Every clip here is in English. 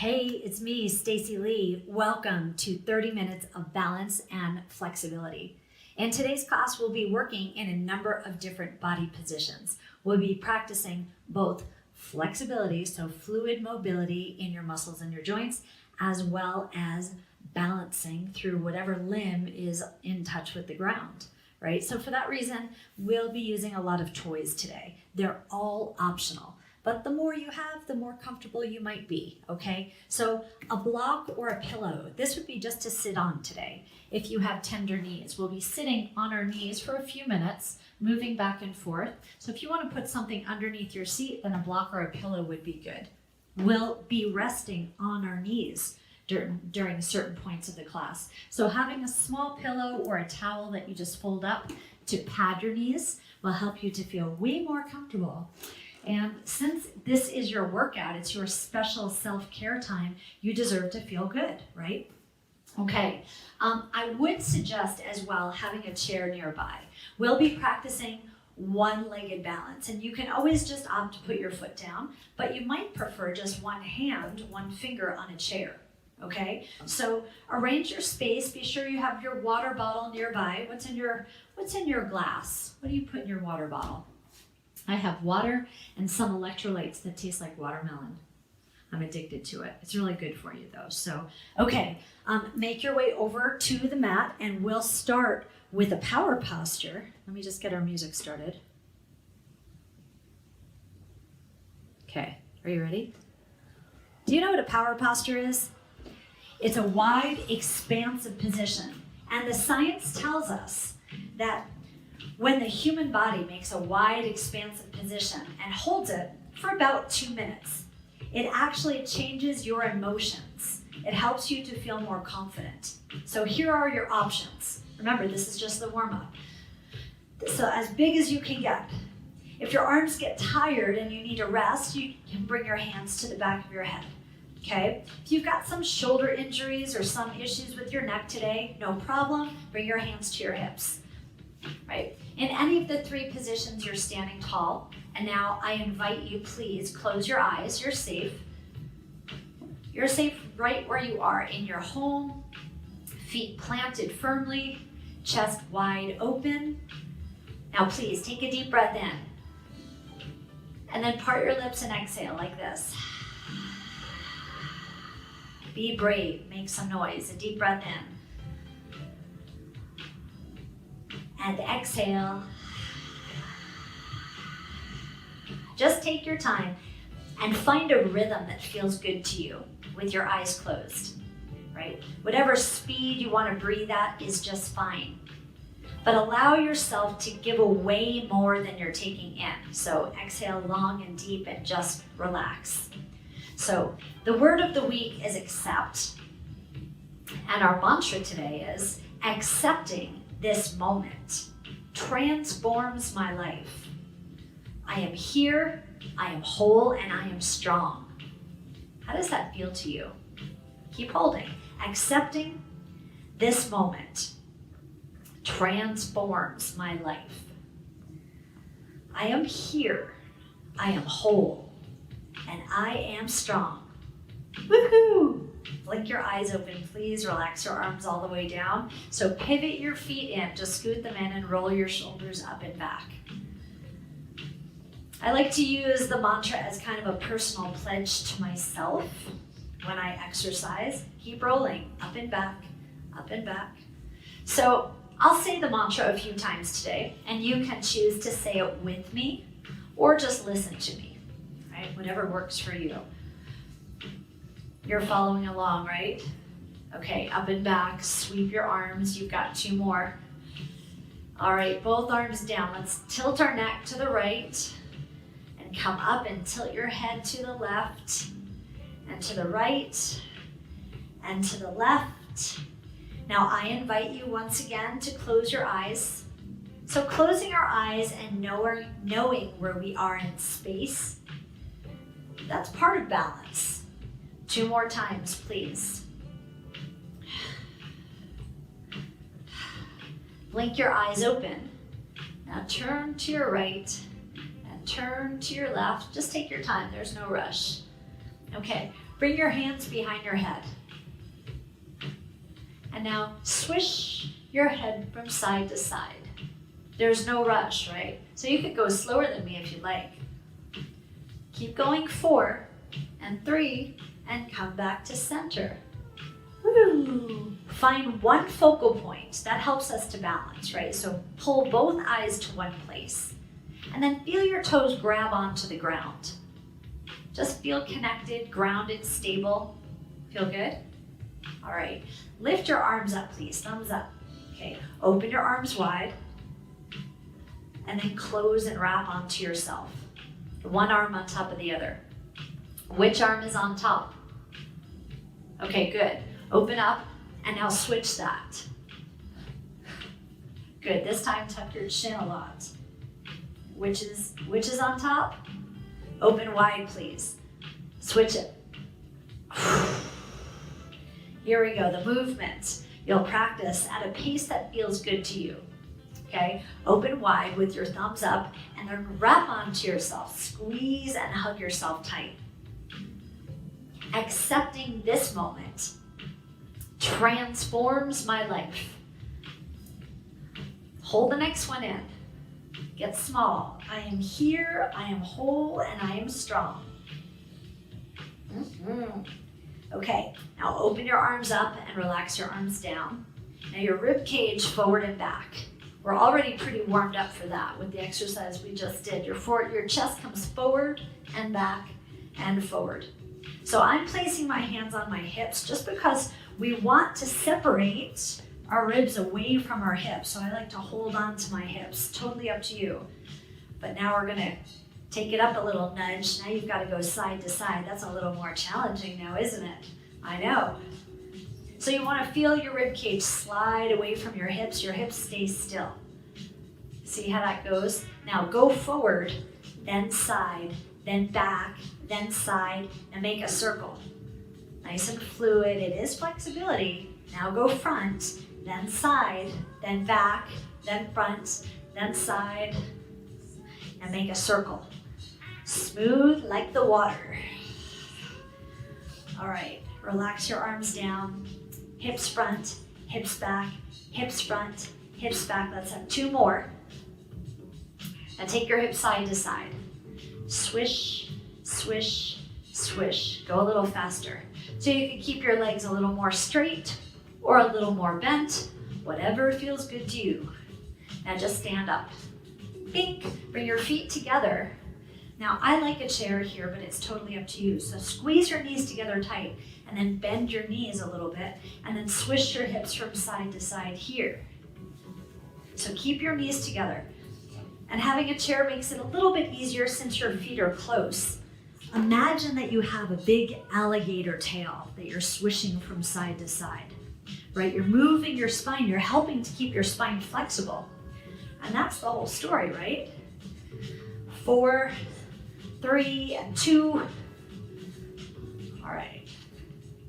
Hey, it's me, Stacey Lei. Welcome to 30 Minutes of Balance and Flexibility. In today's class, we'll be working in a number of different body positions. We'll be practicing both flexibility, so fluid mobility in your muscles and your joints, as well as balancing through whatever limb is in touch with the ground, right? So for that reason, we'll be using a lot of toys today. They're all optional. But the more you have, the more comfortable you might be, okay? So a block or a pillow, this would be just to sit on today. If you have tender knees, we'll be sitting on our knees for a few minutes, moving back and forth. So if you want to put something underneath your seat, then a block or a pillow would be good. We'll be resting on our knees during certain points of the class. So having a small pillow or a towel that you just fold up to pad your knees will help you to feel way more comfortable. And since this is your workout, it's your special self-care time, you deserve to feel good, right? Okay, I would suggest as well having a chair nearby. We'll be practicing one-legged balance, and you can always just opt to put your foot down, but you might prefer just one hand, one finger on a chair, okay? So arrange your space, be sure you have your water bottle nearby. What's in your glass? What do you put in your water bottle? I have water and some electrolytes that taste like watermelon. I'm addicted to it. It's really good for you though. So, okay, make your way over to the mat and we'll start with a power posture. Let me just get our music started. Okay, are you ready? Do you know what a power posture is? It's a wide, expansive position. And the science tells us that when the human body makes a wide, expansive position and holds it for about 2 minutes, it actually changes your emotions. It helps you to feel more confident. So here are your options. Remember, this is just the warm-up. So as big as you can get. If your arms get tired and you need to rest, you can bring your hands to the back of your head. Okay? If you've got some shoulder injuries or some issues with your neck today, no problem. Bring your hands to your hips. Right? In any of the 3 positions, you're standing tall. And now I invite you, please close your eyes. You're safe. You're safe right where you are in your home, feet planted firmly, chest wide open. Now please take a deep breath in. And then part your lips and exhale like this. Be brave, make some noise, a deep breath in. And exhale. Just take your time and find a rhythm that feels good to you with your eyes closed, right? Whatever speed you want to breathe at is just fine. But allow yourself to give away more than you're taking in. So exhale long and deep and just relax. So the word of the week is accept. And our mantra today is accepting this moment transforms my life. I am here, I am whole, and I am strong. How does that feel to you? Keep holding. Accepting this moment transforms my life. I am here, I am whole, and I am strong. Woohoo! Blink your eyes open, please. Relax your arms all the way down. So pivot your feet in, just scoot them in and roll your shoulders up and back. I like to use the mantra as kind of a personal pledge to myself when I exercise. Keep rolling, up and back, up and back. So I'll say the mantra a few times today, and you can choose to say it with me or just listen to me, right? Whatever works for you. You're following along, right? Okay, up and back, sweep your arms. You've got 2 more. All right, both arms down. Let's tilt our neck to the right and come up and tilt your head to the left and to the right and to the left. Now I invite you once again to close your eyes. So closing our eyes and knowing where we are in space, that's part of balance. 2 more times, please. Blink your eyes open. Now turn to your right and turn to your left. Just take your time, there's no rush. Okay, Bring your hands behind your head. And now swish your head from side to side. There's no rush, right? So you could go slower than me if you like. Keep going 4 and 3 and come back to center. Woo. Find one focal point. That helps us to balance, right? So pull both eyes to one place. And then feel your toes grab onto the ground. Just feel connected, grounded, stable. Feel good? All right. Lift your arms up, please. Thumbs up. Okay. Open your arms wide. And then close and wrap onto yourself. One arm on top of the other. Which arm is on top? Okay, good. Open up and now switch that. Good. This time tuck your chin a lot. Which is on top? Open wide, please. Switch it. Here we go, the movement. You'll practice at a pace that feels good to you. Okay, open wide with your thumbs up and then wrap onto yourself. Squeeze and hug yourself tight. Accepting this moment transforms my life. Hold the next one in. Get small. I am here, I am whole, and I am strong. Okay, now open your arms up and relax your arms down. Now your rib cage forward and back. We're already pretty warmed up for that with the exercise we just did. Your chest comes forward and back and forward. So I'm placing my hands on my hips just because we want to separate our ribs away from our hips. So I like to hold on to my hips, totally up to you. But now we're gonna take it up a little nudge. Now you've gotta go side to side. That's a little more challenging now, isn't it? I know. So you wanna feel your rib cage slide away from your hips stay still. See how that goes? Now go forward, then side, then back, then side, and make a circle. Nice and fluid, it is flexibility. Now go front, then side, then back, then front, then side, and make a circle. Smooth like the water. All right, relax your arms down. Hips front, hips back, hips front, hips back. Let's have 2 more. Now take your hips side to side. Swish, swish, swish. Go a little faster. So you can keep your legs a little more straight or a little more bent, whatever feels good to you. Now just stand up. Bink, bring your feet together. Now I like a chair here, but it's totally up to you. So squeeze your knees together tight and then bend your knees a little bit and then swish your hips from side to side here. So keep your knees together. And having a chair makes it a little bit easier since your feet are close. Imagine that you have a big alligator tail that you're swishing from side to side, right? You're moving your spine, you're helping to keep your spine flexible. And that's the whole story, right? 4, 3, and 2. All right,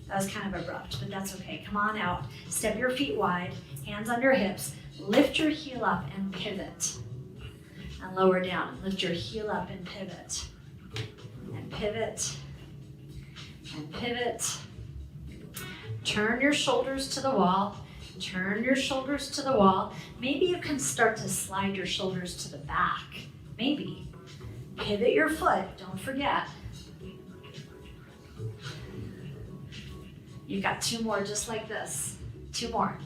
that was kind of abrupt, but that's okay. Come on out, step your feet wide, hands under hips, lift your heel up and pivot. And lower down, lift your heel up and pivot. And pivot, and pivot. Turn your shoulders to the wall, turn your shoulders to the wall. Maybe you can start to slide your shoulders to the back, maybe. Pivot your foot, don't forget. You've got 2 more just like this, 2 more.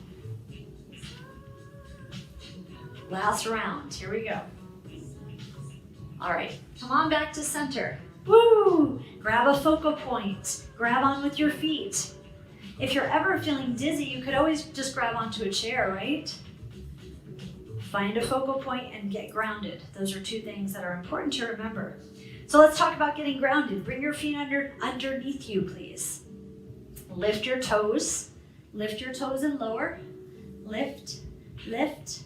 Last round, here we go. All right, come on back to center. Woo! Grab a focal point. Grab on with your feet. If you're ever feeling dizzy, you could always just grab onto a chair, right? Find a focal point and get grounded. Those are 2 things that are important to remember. So let's talk about getting grounded. Bring your feet underneath you, please. Lift your toes. Lift your toes and lower. Lift, lift,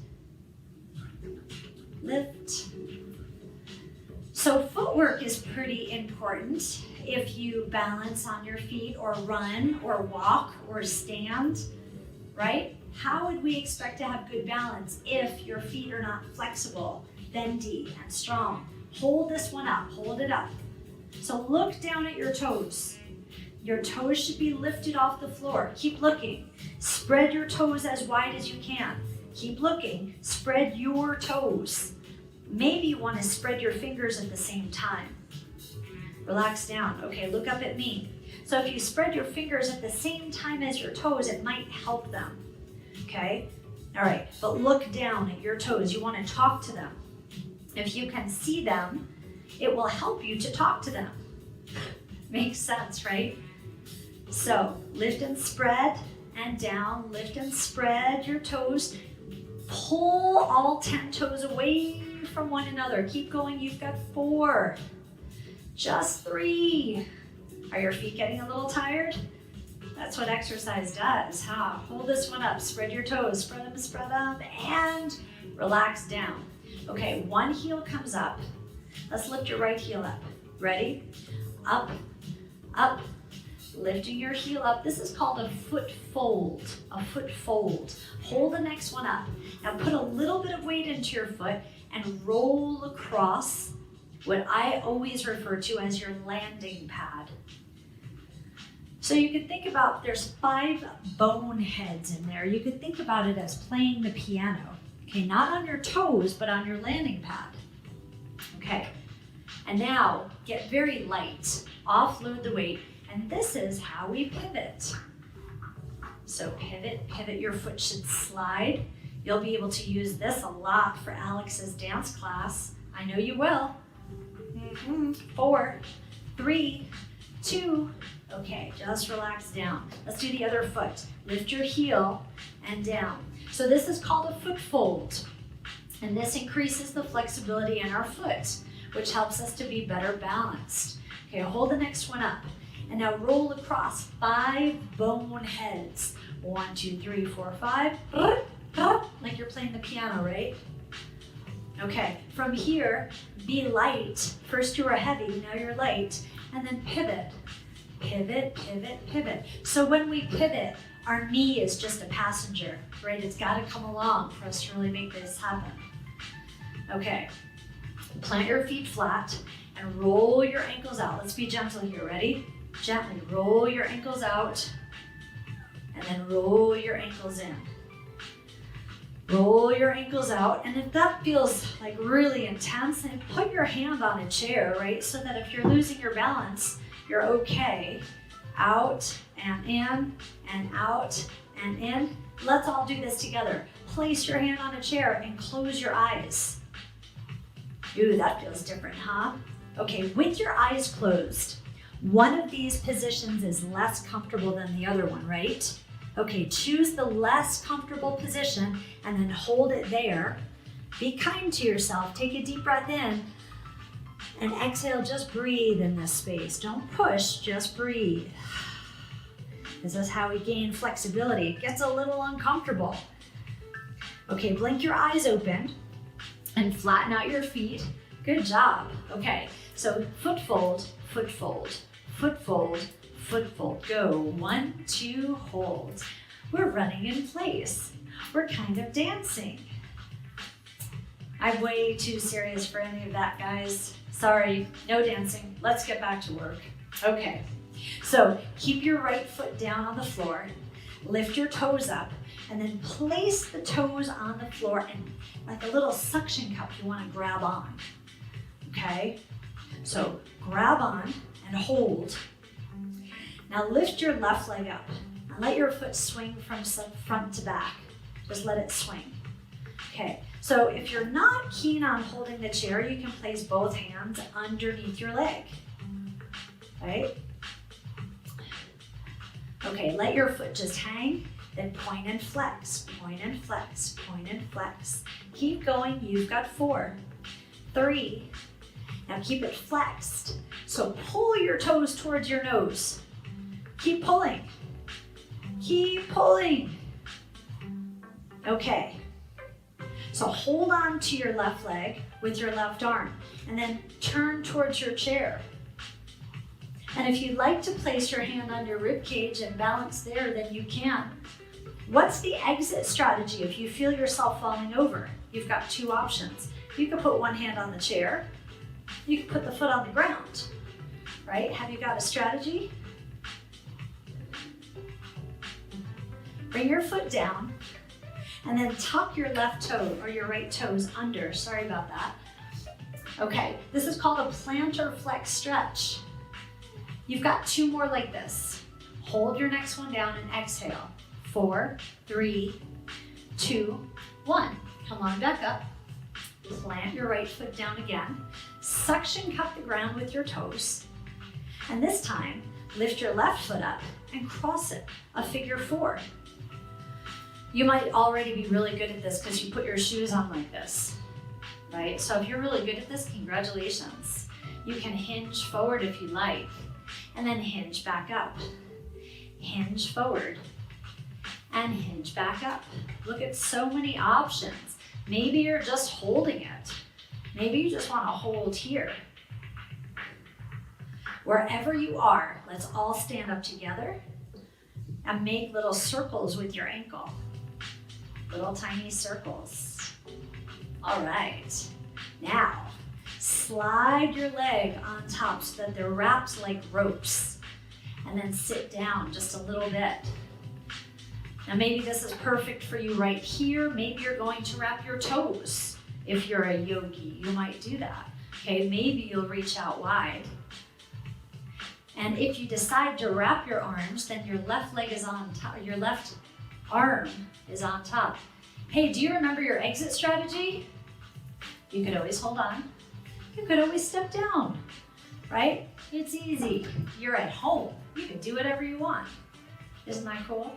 lift. So footwork is pretty important if you balance on your feet or run or walk or stand, right? How would we expect to have good balance if your feet are not flexible, bendy, and strong? Hold this one up, hold it up. So look down at your toes. Your toes should be lifted off the floor. Keep looking. Spread your toes as wide as you can. Keep looking. Spread your toes. Maybe you want to spread your fingers at the same time. Relax down. Okay, look up at me. So if you spread your fingers at the same time as your toes, it might help them. Okay? All right, but look down at your toes. You want to talk to them. If you can see them, it will help you to talk to them. Makes sense, right? So lift and spread and down. Lift and spread your toes. Pull all 10 toes away from one another. Keep going. You've got 4. Just 3. Are your feet getting a little tired? That's what exercise does, huh? Hold this one up. Spread your toes. Spread them, and relax down. Okay, one heel comes up. Let's lift your right heel up. Ready? Up, up. Lifting your heel up. This is called a foot fold. A foot fold. Hold the next one up. Now put a little bit of weight into your foot and roll across what I always refer to as your landing pad. So you could think about, there's 5 bone heads in there. You could think about it as playing the piano. Okay, not on your toes, but on your landing pad. Okay, and now get very light. Offload the weight. And this is how we pivot. So pivot, pivot, your foot should slide. You'll be able to use this a lot for Alex's dance class. I know you will. 4, 3, 2. Okay, just relax down. Let's do the other foot. Lift your heel and down. So this is called a foot fold. And this increases the flexibility in our foot, which helps us to be better balanced. Okay, hold the next one up. And now roll across 5 bone heads. 1, 2, 3, 4, 5. Like you're playing the piano, right? Okay, from here, be light. First you were heavy, now you're light. And then pivot. Pivot, pivot, pivot. So when we pivot, our knee is just a passenger, right? It's got to come along for us to really make this happen. Okay, plant your feet flat and roll your ankles out. Let's be gentle here, ready? Gently roll your ankles out and then roll your ankles in. Roll your ankles out, and if that feels like really intense, then put your hand on a chair, right? So that if you're losing your balance, you're okay. Out and in and out and in. Let's all do this together. Place your hand on a chair and close your eyes. Ooh, that feels different, huh? Okay, with your eyes closed, one of these positions is less comfortable than the other one, right? Okay, choose the less comfortable position and then hold it there. Be kind to yourself. Take a deep breath in and exhale. Just breathe in this space. Don't push, just breathe. This is how we gain flexibility. It gets a little uncomfortable. Okay, blink your eyes open and flatten out your feet. Good job. Okay, so foot fold, foot fold, foot fold, foot fold. Go. 1, 2, hold. We're running in place. We're kind of dancing. I'm way too serious for any of that, guys. Sorry, no dancing. Let's get back to work. Okay, so keep your right foot down on the floor. Lift your toes up and then place the toes on the floor and like a little suction cup you want to grab on. Okay, so grab on and hold. Now lift your left leg up and let your foot swing from front to back. Just let it swing. Okay, so if you're not keen on holding the chair, you can place both hands underneath your leg, right? Okay, let your foot just hang, then point and flex, point and flex, point and flex. Keep going, you've got 4, 3, now keep it flexed. So pull your toes towards your nose. Keep pulling. Keep pulling. Okay. So hold on to your left leg with your left arm and then turn towards your chair. And if you'd like to place your hand on your rib cage and balance there, then you can. What's the exit strategy if you feel yourself falling over? You've got 2 options. You can put one hand on the chair. You can put the foot on the ground, right? Have you got a strategy? Bring your foot down and then tuck your left toe or your right toes under. Sorry about that. Okay, this is called a plantar flex stretch. You've got 2 more like this. Hold your next one down and exhale. 4, 3, 2, 1. Come on back up. Plant your right foot down again. Suction cup the ground with your toes. And this time, lift your left foot up and cross it, a figure 4. You might already be really good at this because you put your shoes on like this, right? So if you're really good at this, congratulations. You can hinge forward if you like, and then hinge back up. Hinge forward, and hinge back up. Look at so many options. Maybe you're just holding it. Maybe you just want to hold here. Wherever you are, let's all stand up together and make little circles with your ankle. Little tiny circles. All right. Now, slide your leg on top so that they're wrapped like ropes. And then sit down just a little bit. Now maybe this is perfect for you right here. Maybe you're going to wrap your toes. If you're a yogi, you might do that. Okay, maybe you'll reach out wide. And if you decide to wrap your arms, then your left leg is on top, your left arm is on top. Hey, do you remember your exit strategy? You could always hold on. You could always step down, right? It's easy. You're at home. You can do whatever you want. Isn't that cool?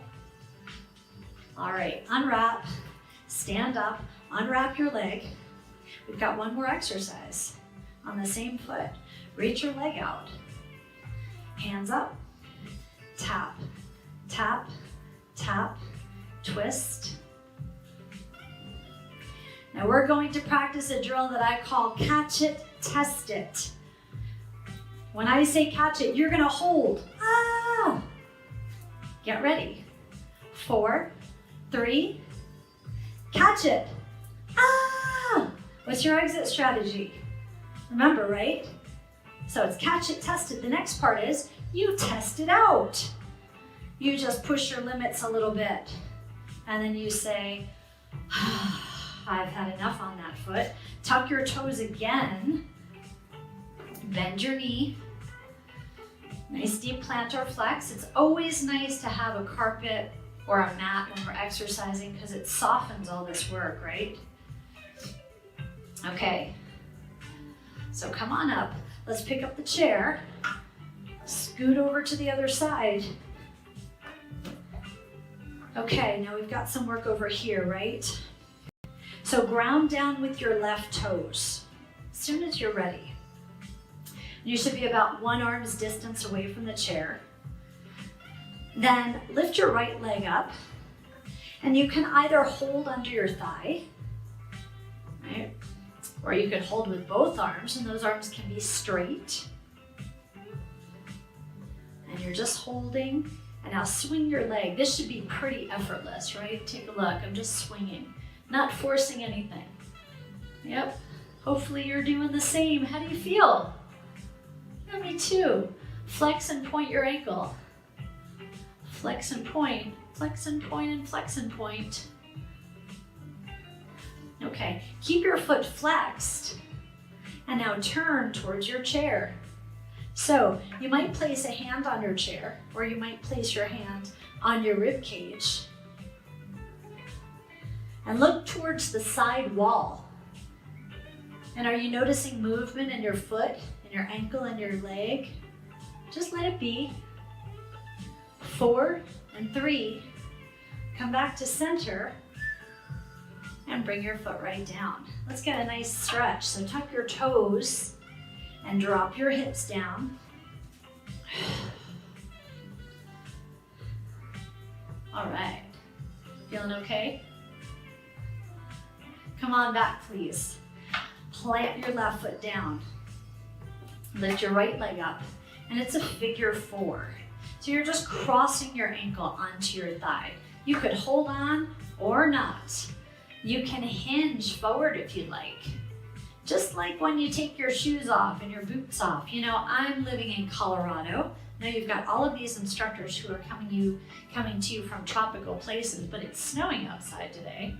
All right, unwrap, stand up, unwrap your leg. We've got one more exercise on the same foot. Reach your leg out. Hands up, tap, tap, tap, twist. Now we're going to practice a drill that I call catch it, test it. When I say catch it, you're gonna hold. Ah! Get ready. 4, 3, catch it. Ah! What's your exit strategy? Remember, right? So it's catch it, test it. The next part is you test it out. You just push your limits a little bit. And then you say, I've had enough on that foot. Tuck your toes again. Bend your knee. Nice deep plantar flex. It's always nice to have a carpet or a mat when we're exercising because it softens all this work, right? Okay. So come on up. Let's pick up the chair. Scoot over to the other side. Okay, now we've got some work over here, right? So ground down with your left toes as soon as you're ready. You should be about 1 arm's distance away from the chair. Then lift your right leg up, and you can either hold under your thigh, right? Or you could hold with both arms, and those arms can be straight. And you're just holding, and now swing your leg. This should be pretty effortless, right? Take a look, I'm just swinging, not forcing anything. Yep, hopefully you're doing the same. How do you feel? Yeah, me too. Flex and point your ankle. Flex and point, flex and point, and flex and point. Okay, keep your foot flexed and now turn towards your chair. So you might place a hand on your chair or you might place your hand on your rib cage and look towards the side wall. And are you noticing movement in your foot, in your ankle, and your leg? Just let it be. 4 and 3, come back to center and bring your foot right down. Let's get a nice stretch. So tuck your toes and drop your hips down. All right, feeling okay? Come on back, please. Plant your left foot down. Lift your right leg up, and it's a figure 4. So you're just crossing your ankle onto your thigh. You could hold on or not. You can hinge forward if you like. Just like when you take your shoes off and your boots off. You know, I'm living in Colorado. Now you've got all of these instructors who are coming to you from tropical places, but it's snowing outside today.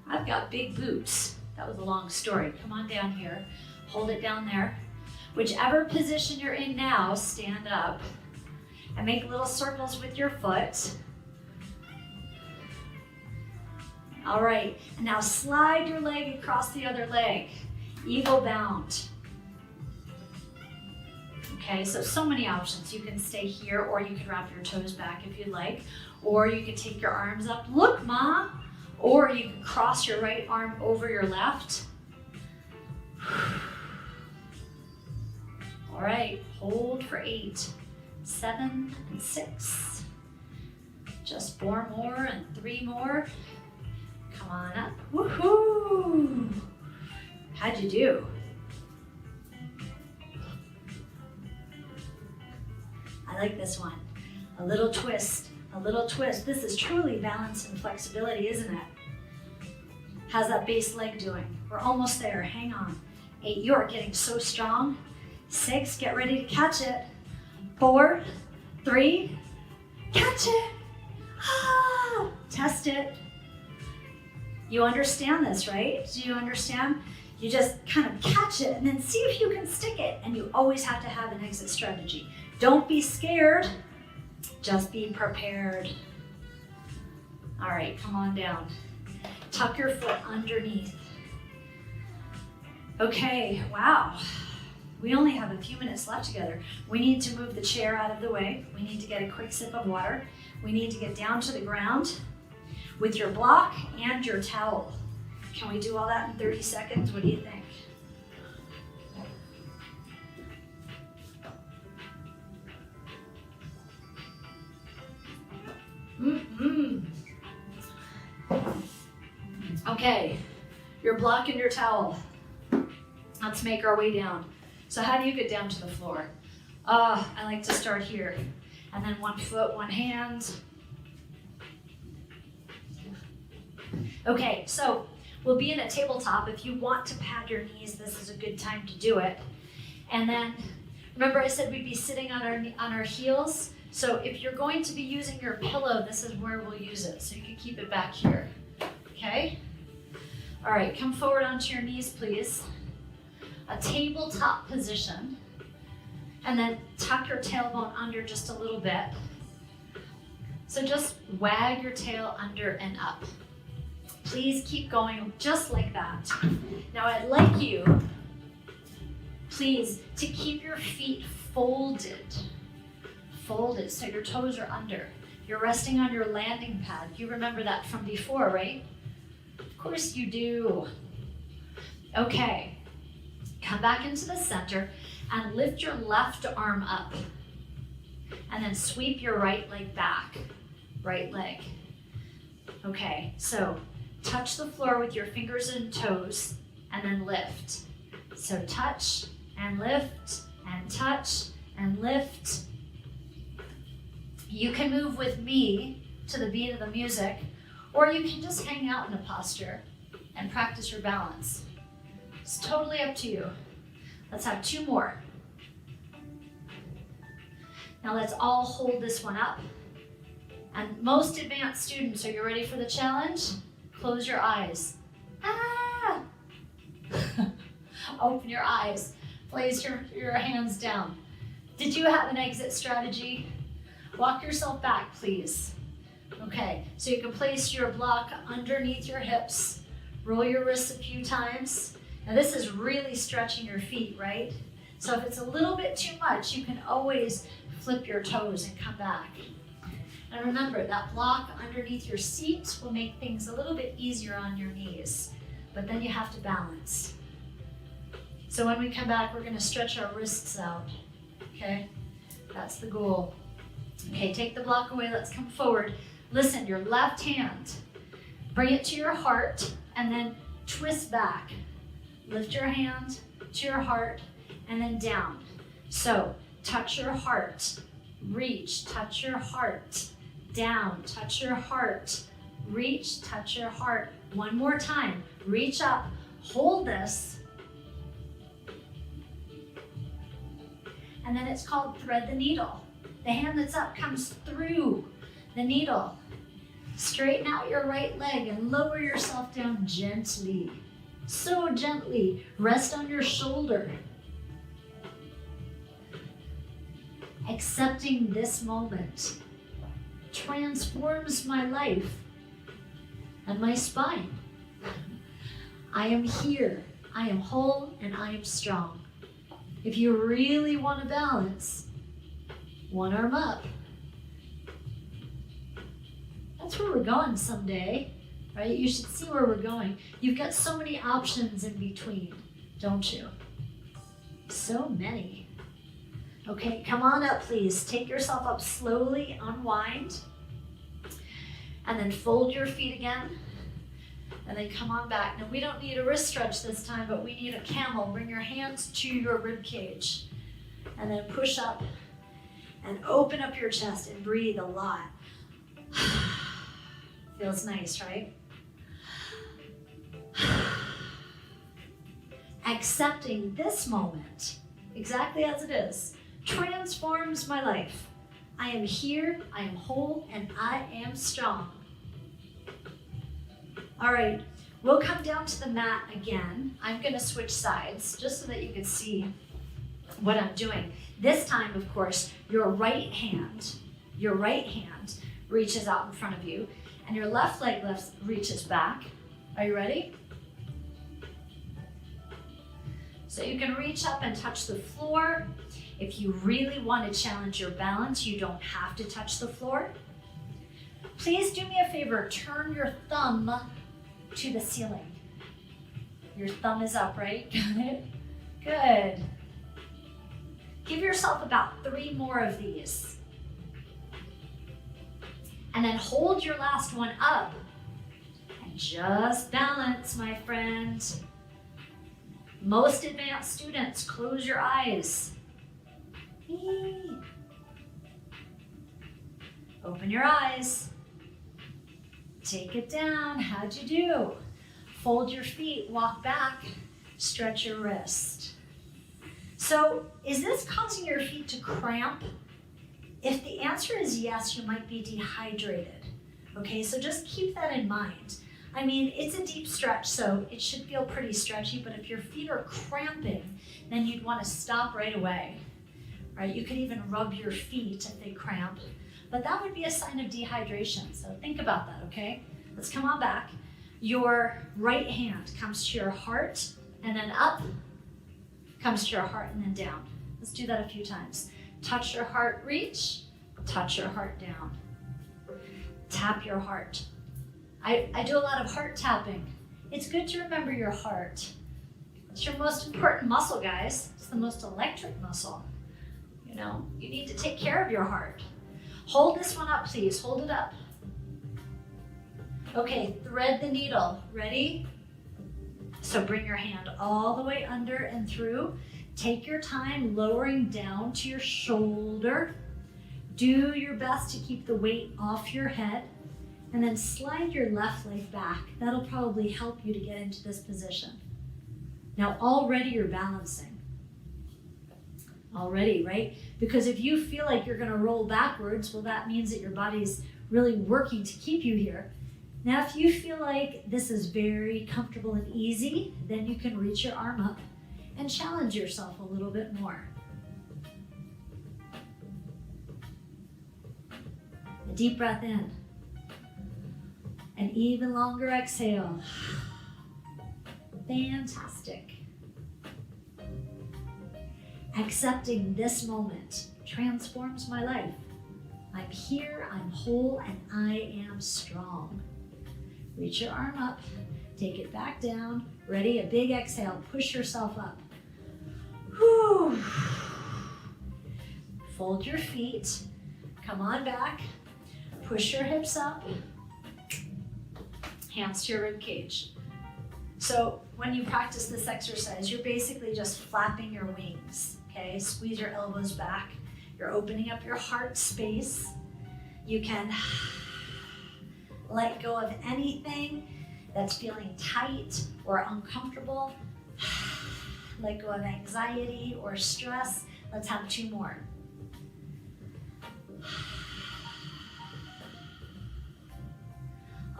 I've got big boots. That was a long story. Come on down here. Hold it down there. Whichever position you're in now, stand up and make little circles with your foot. All right, and now slide your leg across the other leg. Eagle bound. Okay, so many options. You can stay here, or you can wrap your toes back if you'd like, or you can take your arms up. Look, Ma! Or you can cross your right arm over your left. All right, hold for 8, 7, and 6. Just 4 more and 3 more. Come on up. Woohoo! How'd you do? I like this one. A little twist, a little twist. This is truly balance and flexibility, isn't it? How's that base leg doing? We're almost there. Hang on. 8, you are getting so strong. 6, get ready to catch it. 4, 3, catch it. Ah, test it. You understand this, right? Do you understand? You just kind of catch it and then see if you can stick it. And you always have to have an exit strategy. Don't be scared, just be prepared. All right, come on down. Tuck your foot underneath. Okay, wow. We only have a few minutes left together. We need to move the chair out of the way. We need to get a quick sip of water. We need to get down to the ground with your block and your towel. Can we do all that in 30 seconds? What do you think? Okay, your block and your towel. Let's make our way down. So how do you get down to the floor? I like to start here. And then 1 foot, 1 hand. Okay, so we'll be in a tabletop. If you want to pad your knees, this is a good time to do it. And then, remember I said we'd be sitting on our heels? So if you're going to be using your pillow, this is where we'll use it. So you can keep it back here, okay? All right, come forward onto your knees, please. A tabletop position. And then tuck your tailbone under just a little bit. So just wag your tail under and up. Please keep going just like that. Now I'd like you, please, to keep your feet folded. Folded, so your toes are under. You're resting on your landing pad. You remember that from before, right? Of course you do. Okay, come back into the center and lift your left arm up. And then sweep your right leg back, right leg. Okay, so touch the floor with your fingers and toes and then lift. So touch and lift and touch and lift. You can move with me to the beat of the music, or you can just hang out in a posture and practice your balance. It's totally up to you. Let's have 2 more. Now let's all hold this one up. And most advanced students, are you ready for the challenge? Close your eyes. Ah! Open your eyes. Place your hands down. Did you have an exit strategy? Walk yourself back, please. Okay, so you can place your block underneath your hips. Roll your wrists a few times. Now this is really stretching your feet, right? So if it's a little bit too much, you can always flip your toes and come back. And remember, that block underneath your seat will make things a little bit easier on your knees, but then you have to balance. So when we come back, we're gonna stretch our wrists out, okay? That's the goal. Okay, take the block away, let's come forward. Listen, your left hand, bring it to your heart, and then twist back. Lift your hand to your heart, and then down. So, touch your heart, reach, touch your heart, down, touch your heart, reach, touch your heart. One more time, reach up, hold this, and then it's called thread the needle. The hand that's up comes through the needle. Straighten out your right leg and lower yourself down gently. So gently. Rest on your shoulder. Accepting this moment transforms my life and my spine. I am here. I am whole and I am strong. If you really want to balance, one arm up. That's where we're going someday, right? You should see where we're going. You've got so many options in between, don't you? So many. Okay, come on up, please. Take yourself up slowly, unwind, and then fold your feet again, and then come on back. Now, we don't need a wrist stretch this time, but we need a camel. Bring your hands to your rib cage, and then push up and open up your chest and breathe a lot. Feels nice, right? Accepting this moment, exactly as it is, transforms my life. I am here, I am whole, and I am strong. All right, we'll come down to the mat again. I'm gonna switch sides just so that you can see what I'm doing. This time, of course, your right hand reaches out in front of you, and your left leg reaches back. Are you ready? So you can reach up and touch the floor. If you really want to challenge your balance, you don't have to touch the floor. Please do me a favor, turn your thumb to the ceiling. Your thumb is up, right? Got it? Good. Give yourself about 3 more of these. And then hold your last one up. And just balance, my friend. Most advanced students, close your eyes. Open your eyes. Take it down. How'd you do? Fold your feet, walk back, stretch your wrist. So, is this causing your feet to cramp? If the answer is yes, you might be dehydrated. Okay, so just keep that in mind. I mean, it's a deep stretch, so it should feel pretty stretchy, but if your feet are cramping, then you'd want to stop right away. Right? You could even rub your feet if they cramp, but that would be a sign of dehydration, so think about that, okay? Let's come on back. Your right hand comes to your heart, and then up, comes to your heart, and then down. Let's do that a few times. Touch your heart, reach, touch your heart down. Tap your heart. I do a lot of heart tapping. It's good to remember your heart. It's your most important muscle, guys. It's the most electric muscle. You know, you need to take care of your heart. Hold this one up, please. Hold it up. Okay, thread the needle. Ready? So bring your hand all the way under and through. Take your time lowering down to your shoulder. Do your best to keep the weight off your head. And then slide your left leg back. That'll probably help you to get into this position. Now already you're balancing. Already, right? Because if you feel like you're gonna roll backwards, well, that means that your body's really working to keep you here. Now, if you feel like this is very comfortable and easy, then you can reach your arm up and challenge yourself a little bit more. A deep breath in. An even longer exhale. Fantastic. Accepting this moment transforms my life. I'm here, I'm whole, and I am strong. Reach your arm up, take it back down. Ready? A big exhale. Push yourself up. Whew. Fold your feet. Come on back. Push your hips up. Hands to your rib cage. So when you practice this exercise, you're basically just flapping your wings, okay? Squeeze your elbows back. You're opening up your heart space. You can let go of anything that's feeling tight or uncomfortable. Let go of anxiety or stress. Let's have 2 more.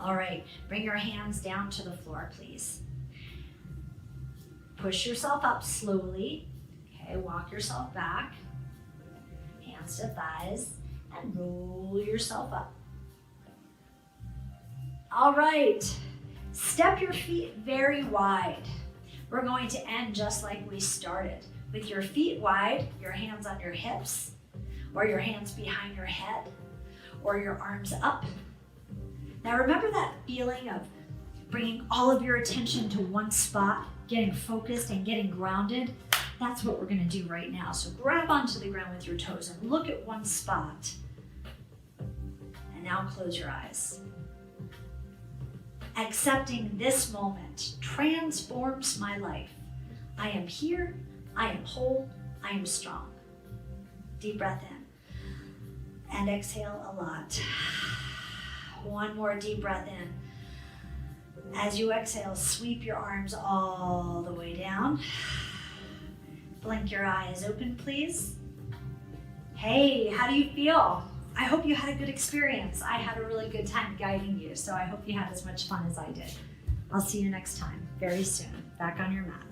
All right, bring your hands down to the floor, please. Push yourself up slowly. Okay, walk yourself back. Hands to thighs, and roll yourself up. All right, step your feet very wide. We're going to end just like we started, with your feet wide, your hands on your hips, or your hands behind your head, or your arms up. Now remember that feeling of bringing all of your attention to one spot, getting focused and getting grounded? That's what we're gonna do right now. So grab onto the ground with your toes and look at one spot. And now close your eyes. Accepting this moment transforms my life. I am here, I am whole, I am strong. Deep breath in and exhale a lot. One more deep breath in. As you exhale, sweep your arms all the way down. Blink your eyes open, please. Hey, how do you feel? I hope you had a good experience. I had a really good time guiding you, so I hope you had as much fun as I did. I'll see you next time, very soon, back on your mat.